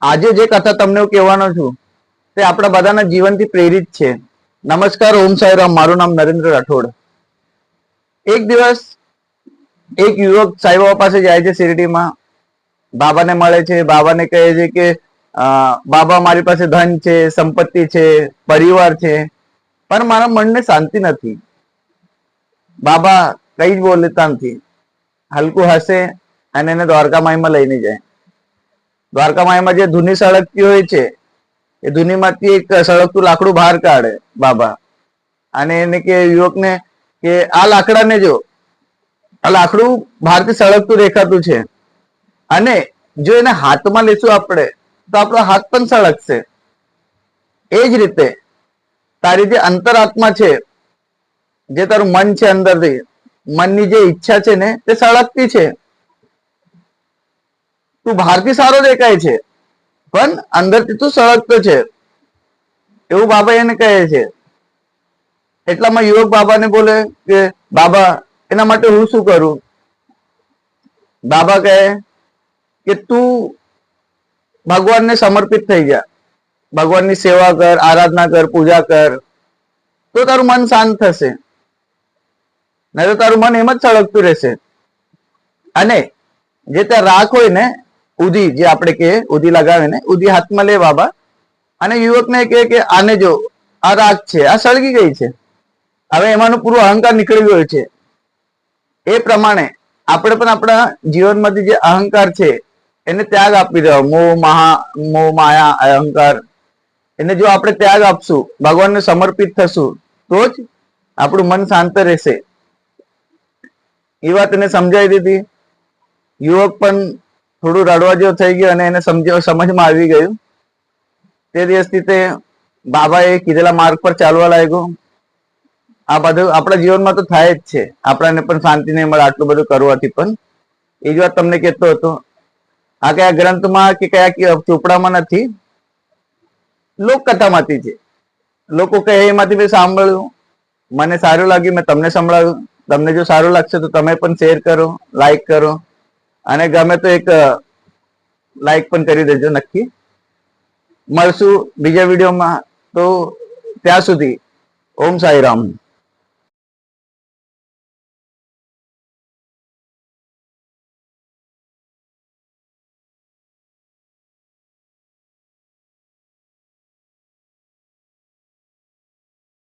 આજે જે કથા તમને હું કહેવાનો છું તે આપણા બધાના જીવનથી પ્રેરિત છે. નમસ્કાર, ઓમ સાંઈરામ. મારું નામ નરેન્દ્ર રાઠોડ. એક દિવસ એક યુવક સાંઈબાબા પાસે જાય છે શિરડીમાં. બાબાને મળે છે. બાબાને કહે છે કે બાબા, મારી પાસે ધન છે, સંપત્તિ છે, પરિવાર છે, પણ મારા મનને શાંતિ નથી. બાબા કઈ જ બોલતા નથી. હલકું હસે અને એને દ્વારકા માઈમાં લઈને જાય. દ્વારકા માઈમાં જે ધૂની સળગતી હોય છે એ ધૂનીમાંથી એક સળગતું લાકડું બહાર કાઢે બાબા, અને એને કે યુવકને કે આ લાકડાને જો, આ લાકડું બહારથી સળગતું દેખાતું છે, અને જો એને હાથમાં લેશું આપણે તો આપણો હાથ પણ સળગશે. એ જ રીતે તારી જે અંતરાત્મા છે, જે તારું મન છે, અંદરથી મનની જે ઈચ્છા છે ને, તે સળગતી છે. તું બહારથી સારો દેખાય છે પણ અંદરથી તું સળગતો છે, એવું બાબા એને કહે છે. એટલામાં યુવક બાબાને બોલે કે બાબા, એના માટે હું શું કરું? બાબા કહે કે તું ભગવાનને સમર્પિત થઈ જા, ભગવાનની સેવા કર, આરાધના કર, પૂજા કર, તો તારું મન શાંત થશે. નહીં તો તારું મન એમ જ સળગતું રહેશે. અને જે ત્યાં રાખ હોય ને, ઉધી, જે આપણે કહે ઉધી લગાવે ને, ઉધી હાથમાં લે બાબા, અને યુવકને કહે કે આને જો, આ રાખ છે, આ સળગી ગઈ છે, હવે એમાંનું પૂરું અહંકાર નીકળી ગયો છે. એ પ્રમાણે આપણે પણ આપણા જીવનમાંથી જે અહંકાર છે એને ત્યાગ આપી દેવો. મોહ માયા અહંકાર, એને જો આપણે ત્યાગ આપશું, ભગવાનને સમર્પિત થશું, તો જ આપણું મન શાંત રહેશે. એ વાત એને સમજાવી દીધી. યુવક પણ થોડું રડવા જેવો થઈ ગયો અને એને સમજમાં આવી ગયું. તે દિવસથી તે બાબાએ કીધેલા માર્ગ પર ચાલવા લાગ્યો. આ બધું આપણા જીવનમાં તો થાય જ છે. આપણને પણ શાંતિ નહીં મળે આટલું બધું કરવાથી. પણ એ જ વાત તમને કહેતો હતો. આ કયા ગ્રંથમાં કે કયા ચોપડામાં નથી, લોકકથામાંથી છે. લોકો કહે એમાંથી મેં સાંભળ્યું, મને સારું લાગ્યું, મેં તમને સંભળાવ્યું. તમને જો સારું લાગશે તો તમે પણ શેર કરો, લાઈક કરો, અને ગમે તો એક લાઈક પણ કરી દેજો નક્કી. મળશું બીજા વિડીયોમાં. તો ત્યાં સુધી ઓમ સાંઈરામ.